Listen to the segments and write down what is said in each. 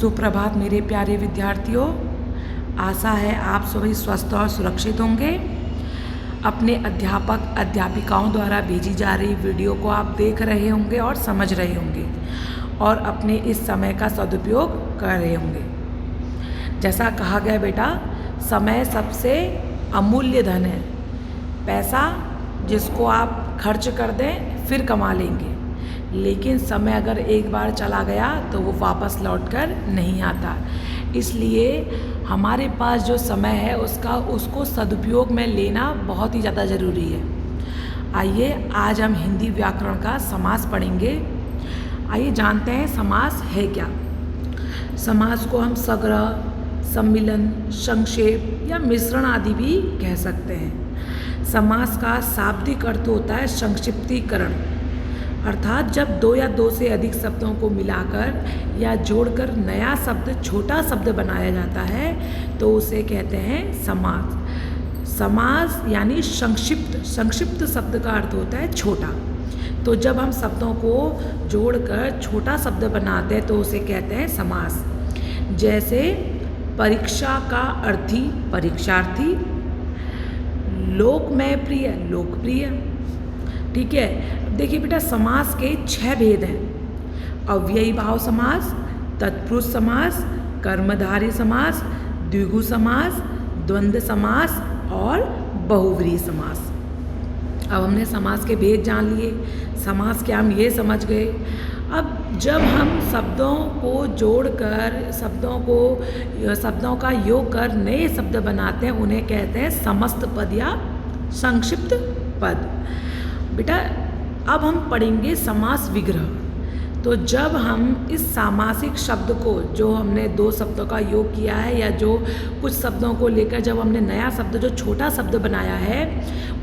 सुप्रभात मेरे प्यारे विद्यार्थियों। आशा है आप सभी स्वस्थ और सुरक्षित होंगे। अपने अध्यापक अध्यापिकाओं द्वारा भेजी जा रही वीडियो को आप देख रहे होंगे और समझ रहे होंगे और अपने इस समय का सदुपयोग कर रहे होंगे। जैसा कहा गया बेटा, समय सबसे अमूल्य धन है। पैसा जिसको आप खर्च कर दें फिर कमा लेंगे, लेकिन समय अगर एक बार चला गया तो वो वापस लौटकर नहीं आता। इसलिए हमारे पास जो समय है उसको सदुपयोग में लेना बहुत ही ज़्यादा ज़रूरी है। आइए आज हम हिंदी व्याकरण का समास पढ़ेंगे। आइए जानते हैं समास है क्या। समास को हम संग्रह, सम्मिलन, संक्षेप या मिश्रण आदि भी कह सकते हैं। समास का शाब्दिक अर्थ होता है संक्षिप्तीकरण, अर्थात जब दो या दो से अधिक शब्दों को मिलाकर या जोड़कर नया शब्द, छोटा शब्द बनाया जाता है तो उसे कहते हैं समास। समास यानी संक्षिप्त शब्द का अर्थ होता है छोटा। तो जब हम शब्दों को जोड़कर छोटा शब्द बनाते हैं तो उसे कहते हैं समास। जैसे परीक्षा का अर्थी परीक्षार्थी, लोकमय प्रिय लोकप्रिय। ठीक है, देखिए बेटा, समास के 6 भेद हैं। अव्ययी भाव समास, तत्पुरुष समास, कर्मधारय समास, द्विगु समास, द्वंद्व समास और बहुव्रीहि समास। अब हमने समास के भेद जान लिए, समास क्या हम ये समझ गए। अब जब हम शब्दों को जोड़कर शब्दों का योग कर नए शब्द बनाते हैं उन्हें कहते हैं समस्त पद या संक्षिप्त पद। बेटा अब हम पढ़ेंगे समास विग्रह। तो जब हम इस सामासिक शब्द को, जो हमने दो शब्दों का योग किया है या जो कुछ शब्दों को लेकर जब हमने नया शब्द, जो छोटा शब्द बनाया है,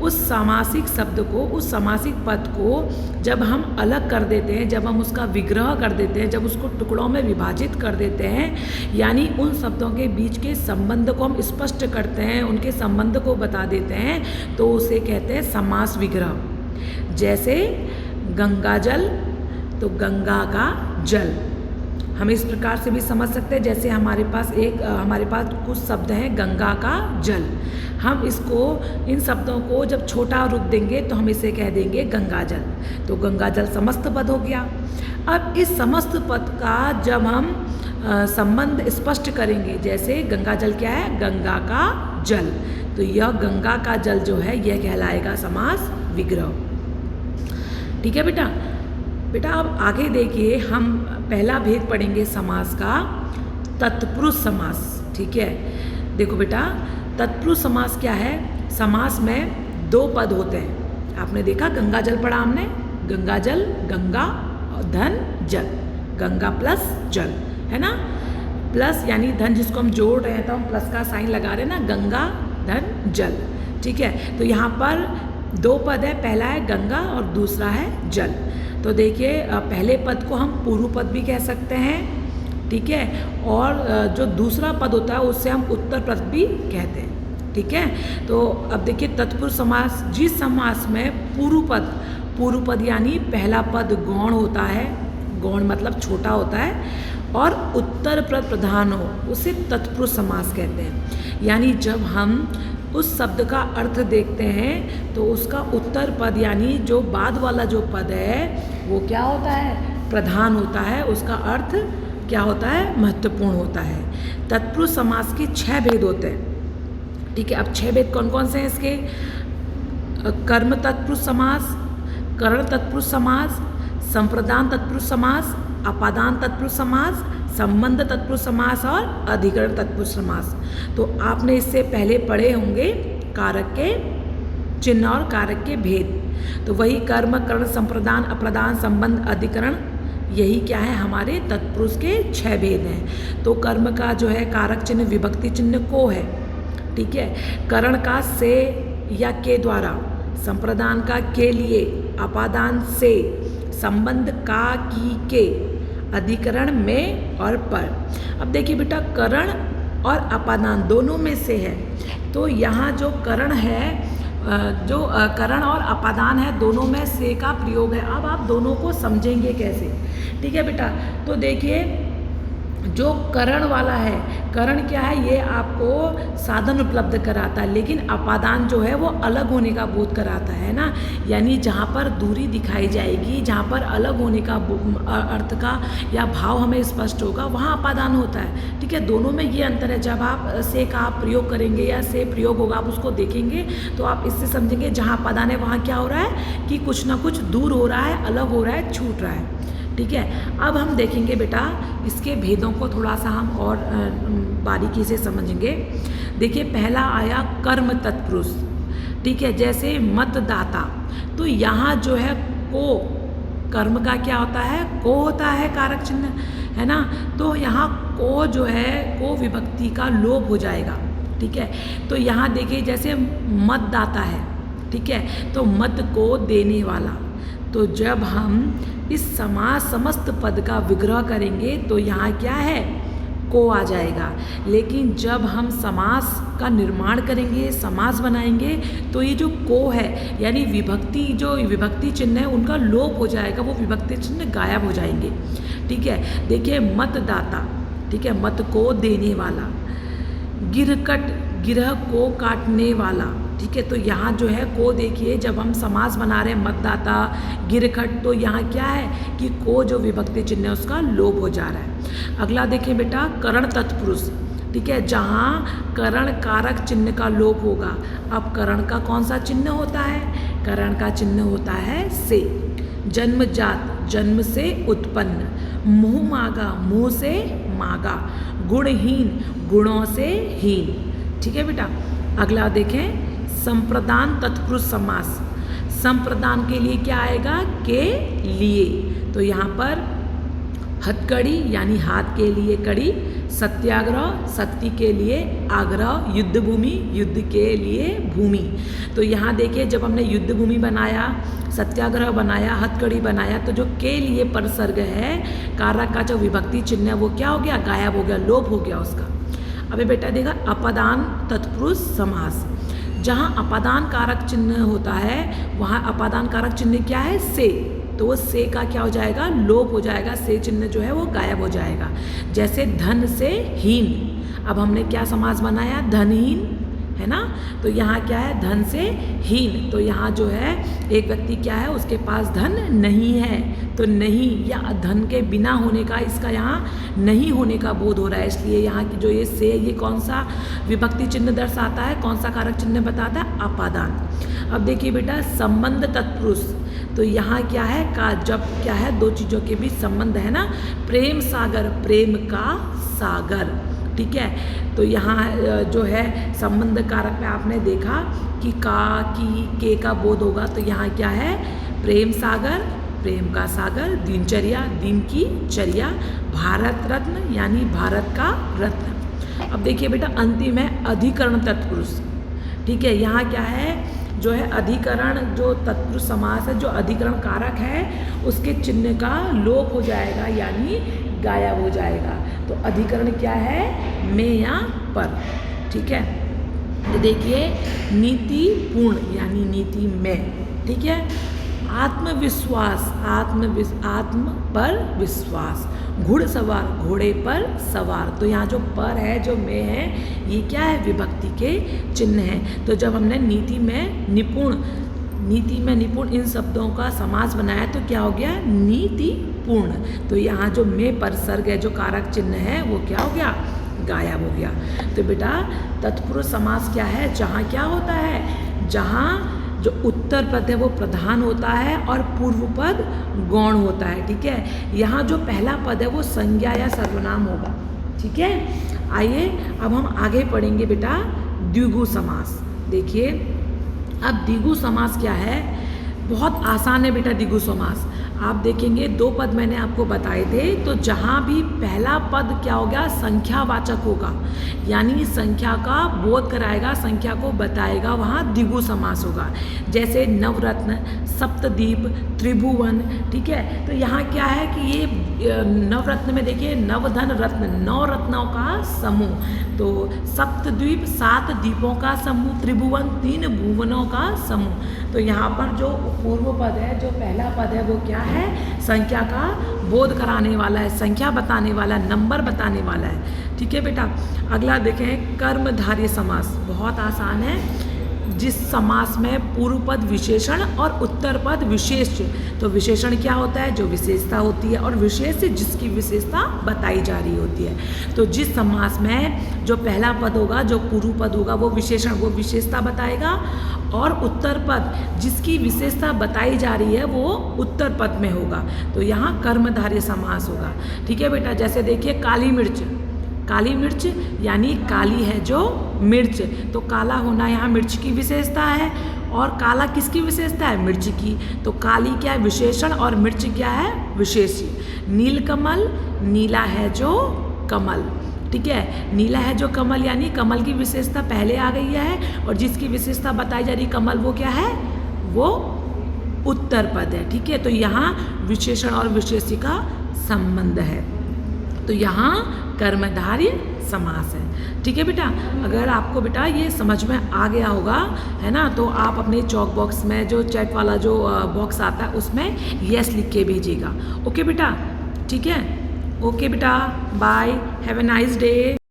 उस सामासिक शब्द को, उस सामासिक पद को जब हम अलग कर देते हैं, जब हम उसका विग्रह कर देते हैं, जब उसको टुकड़ों में विभाजित कर देते हैं, यानी उन शब्दों के बीच के संबंध को हम स्पष्ट करते हैं, उनके संबंध को बता देते हैं, तो उसे कहते हैं समास विग्रह। जैसे गंगा जल, तो गंगा का जल हम इस प्रकार से भी समझ सकते हैं। जैसे हमारे पास कुछ शब्द हैं गंगा का जल, हम इन शब्दों को जब छोटा रूप देंगे तो हम इसे कह देंगे गंगा जल। तो गंगा जल समस्त पद हो गया। अब इस समस्त पद का जब हम संबंध स्पष्ट करेंगे, जैसे गंगा जल क्या है, गंगा का जल, तो यह गंगा का जल जो है यह कहलाएगा समास विग्रह। ठीक है बेटा अब आगे देखिए, हम पहला भेद पढ़ेंगे समास का, तत्पुरुष समास। ठीक है, देखो बेटा, तत्पुरुष समास क्या है। समास में 2 पद होते हैं। आपने देखा गंगा जल पढ़ा हमने, गंगा जल, गंगा और धन जल, गंगा प्लस जल, है ना। प्लस यानी धन जिसको हम जोड़ रहे हैं तो हम प्लस का साइन लगा रहे हैं ना, गंगा धन जल। ठीक है, तो यहाँ पर 2 पद है, पहला है गंगा और दूसरा है जल। तो देखिए, पहले पद को हम पूर्व पद भी कह सकते हैं। ठीक है, और जो दूसरा पद होता है उससे हम उत्तर पद भी कहते हैं। ठीक है, तो अब देखिए तत्पुरुष समास, जिस समास में पूर्व पद यानी पहला पद गौण होता है, गौण मतलब छोटा होता है, और उत्तर पद प्रधान हो, उसे तत्पुरुष समास कहते हैं। यानी जब हम उस शब्द का अर्थ देखते हैं तो उसका उत्तर पद यानी जो बाद वाला जो पद है वो क्या होता है, प्रधान होता है, उसका अर्थ क्या होता है, महत्वपूर्ण होता है। तत्पुरुष समास के 6 भेद होते हैं। ठीक है, अब 6 भेद कौन कौन से हैं इसके। कर्म तत्पुरुष समास, करण तत्पुरुष समास, संप्रदान तत्पुरुष समास, अपादान तत्पुरुष समास, संबंध तत्पुरुष समास और अधिकरण तत्पुरुष समास। तो आपने इससे पहले पढ़े होंगे कारक के चिन्ह और कारक के भेद। तो वही कर्म, करण, संप्रदान, अप्रदान, संबंध, अधिकरण, यही क्या है, हमारे तत्पुरुष के 6 भेद हैं। तो कर्म का जो है कारक चिन्ह विभक्ति चिन्ह को है। ठीक है, करण का से या के द्वारा, संप्रदान का के लिए, अपादान से, संबंध का की के, अधिकरण में और पर। अब देखिए बेटा, करण और अपादान दोनों में से है, तो यहाँ जो करण है, जो करण और अपादान है, दोनों में से का प्रयोग है। अब आप दोनों को समझेंगे कैसे। ठीक है बेटा, तो देखिए जो करण वाला है, करण क्या है, ये आपको साधन उपलब्ध कराता है, लेकिन अपादान जो है वो अलग होने का बोध कराता है ना। यानी जहाँ पर दूरी दिखाई जाएगी, जहाँ पर अलग होने का अर्थ का या भाव हमें स्पष्ट होगा, वहाँ अपादान होता है। ठीक है, दोनों में ये अंतर है। जब आप से का आप प्रयोग करेंगे या से प्रयोग होगा, आप उसको देखेंगे तो आप इससे समझेंगे जहाँ अपादान है वहाँ क्या हो रहा है कि कुछ ना कुछ दूर हो रहा है, अलग हो रहा है, छूट रहा है। ठीक है, अब हम देखेंगे बेटा इसके भेदों को थोड़ा सा हम और बारीकी से समझेंगे। देखिए, पहला आया कर्म तत्पुरुष। ठीक है, जैसे मतदाता, तो यहाँ जो है को, कर्म का क्या होता है, को होता है कारक चिन्ह, है ना। तो यहाँ को जो है, को विभक्ति का लोप हो जाएगा। ठीक है, तो यहाँ देखिए जैसे मतदाता है, ठीक है, तो मत को देने वाला। तो जब हम इस समास समस्त पद का विग्रह करेंगे तो यहाँ क्या है, को आ जाएगा। लेकिन जब हम समास का निर्माण करेंगे, समास बनाएंगे, तो ये जो को है यानी विभक्ति, जो विभक्ति चिन्ह है उनका लोप हो जाएगा, वो विभक्ति चिन्ह गायब हो जाएंगे। ठीक है, देखिए मतदाता, ठीक है, मत को देने वाला, गिरकट, गिरह को काटने वाला। ठीक है, तो यहाँ जो है को देखिए, जब हम समास बना रहे हैं मतदाता, गिरखट, तो यहाँ क्या है कि को जो विभक्ति चिन्ह है उसका लोप हो जा रहा है। अगला देखिए बेटा करण तत्पुरुष। ठीक है, जहाँ करण कारक चिन्ह का लोप होगा। अब करण का कौन सा चिन्ह होता है, करण का चिन्ह होता है से। जन्मजात, जन्म से उत्पन्न। मुँह मागा, मुँह से मागा। गुणहीन, गुणों से हीन। ठीक है बेटा, अगला देखें संप्रदान तत्पुरुष समास। संप्रदान के लिए क्या आएगा, के लिए, तो यहाँ पर हथकड़ी यानी हाथ के लिए कड़ी, सत्याग्रह, शक्ति के लिए आग्रह, युद्ध भूमि, युद्ध के लिए भूमि। तो यहाँ देखिए जब हमने युद्ध भूमि बनाया, सत्याग्रह बनाया, हथकड़ी बनाया, तो जो के लिए परसर्ग है, कारक का जो विभक्ति चिन्ह है वो क्या हो गया, गायब हो गया, लोप हो गया उसका। अबे बेटा देखा अपदान तत्पुरुष समास। जहाँ अपादान कारक चिन्ह होता है वहाँ अपादान कारक चिन्ह क्या है, से, तो वो से का क्या हो जाएगा, लोप हो जाएगा, से चिन्ह जो है वो गायब हो जाएगा। जैसे धन से हीन, अब हमने क्या समास बनाया, धनहीन, है ना। तो यहाँ क्या है, धन से हीन, तो यहाँ जो है एक व्यक्ति क्या है, उसके पास धन नहीं है, तो नहीं या धन के बिना होने का, इसका यहाँ नहीं होने का बोध हो रहा है, इसलिए यहाँ की जो ये से, ये कौन सा विभक्ति चिन्ह दर्शाता है, कौन सा कारक चिन्ह बताता है, अपादान। अब देखिए बेटा संबंध तत्पुरुष, तो यहाँ क्या है, का जब क्या है, दो चीज़ों के बीच संबंध है ना, प्रेम सागर, प्रेम का सागर। ठीक है, तो यहाँ जो है संबंध कारक में आपने देखा कि का, की, के का बोध होगा, तो यहाँ क्या है, प्रेम सागर, प्रेम का सागर, दिनचर्या, दिन की चर्या, भारत रत्न यानी भारत का रत्न। अब देखिए बेटा अंतिम है अधिकरण तत्पुरुष। ठीक है, यहाँ क्या है, जो है अधिकरण, जो तत्पुरुष समास है, जो अधिकरण कारक है उसके चिन्ह का लोप हो जाएगा यानी गायब हो जाएगा। तो अधिकरण क्या है, में या पर। ठीक है, तो देखिए नीति पूर्ण यानी नीति में। ठीक है, आत्मविश्वास, आत्म पर विश्वास, घुड़सवार, घोड़े पर सवार। तो यहाँ जो पर है, जो में है, ये क्या है, विभक्ति के चिन्ह है। तो जब हमने नीति में निपुण, नीति में निपुण इन शब्दों का समास बनाया तो क्या हो गया, नीति पूर्ण। तो यहाँ जो में परसर्ग है, जो कारक चिन्ह है, वो क्या हो गया, गायब हो गया। तो बेटा तत्पुरुष समास क्या है, जहाँ क्या होता है, जहाँ जो उत्तर पद है वो प्रधान होता है और पूर्व पद गौण होता है। ठीक है, यहाँ जो पहला पद है वो संज्ञा या सर्वनाम होगा। ठीक है, आइए अब हम आगे पढ़ेंगे बेटा द्विगु समास। देखिए अब द्विगु समास क्या है, बहुत आसान है बेटा द्विगु समास। आप देखेंगे दो पद मैंने आपको बताए थे, तो जहाँ भी पहला पद क्या हो गया, संख्यावाचक होगा, यानी संख्या का बोध कराएगा, संख्या को बताएगा, वहाँ द्विगु समास होगा। जैसे नवरत्न, सप्तद्वीप, त्रिभुवन। ठीक है, तो यहाँ क्या है कि ये नवरत्न में देखिए नवधन रत्न, 9 रत्नों का समूह। तो सप्तद्वीप 7 द्वीपों का समूह, त्रिभुवन 3 भुवनों का समूह। तो यहाँ पर जो पूर्व पद है, जो पहला पद है वो क्या है, संख्या का बोध कराने वाला है, संख्या बताने वाला है, नंबर बताने वाला है। ठीक है बेटा। अगला देखें कर्मधारय समास, बहुत आसान है। जिस समास में पूर्व पद विशेषण और उत्तर पद विशेष। तो विशेषण क्या होता है, जो विशेषता होती है, और विशेष जिसकी विशेषता बताई जा रही होती है। तो जिस समास में जो पहला पद होगा, जो पूर्व पद होगा, वो विशेषण, वो विशेषता बताएगा, और उत्तर पद जिसकी विशेषता बताई जा रही है वो उत्तर पद में होगा। तो यहाँ कर्मधारय समास होगा। ठीक है बेटा। जैसे देखिए काली मिर्च, काली मिर्च यानी काली है जो मिर्च, तो काला होना यहाँ मिर्च की विशेषता है, और काला किसकी विशेषता है, मिर्च की। तो काली क्या है, विशेषण, और मिर्च क्या है, विशेष्य। नीलकमल, नीला है जो कमल। ठीक है। नीला है जो कमल यानी कमल की विशेषता पहले आ गई है, और जिसकी विशेषता बताई जा रही कमल, वो क्या है, वो उत्तर पद है। ठीक है। तो यहाँ विशेषण और विशेष्य का संबंध है। तो यहाँ कर्मधारय समास है। ठीक है बेटा। अगर आपको बेटा ये समझ में आ गया होगा, है ना, तो आप अपने चॉक बॉक्स में जो चैट वाला जो बॉक्स आता है उसमें यस लिख के भेजिएगा। ओके बेटा। ठीक है। ओके बेटा, bye, have a nice day.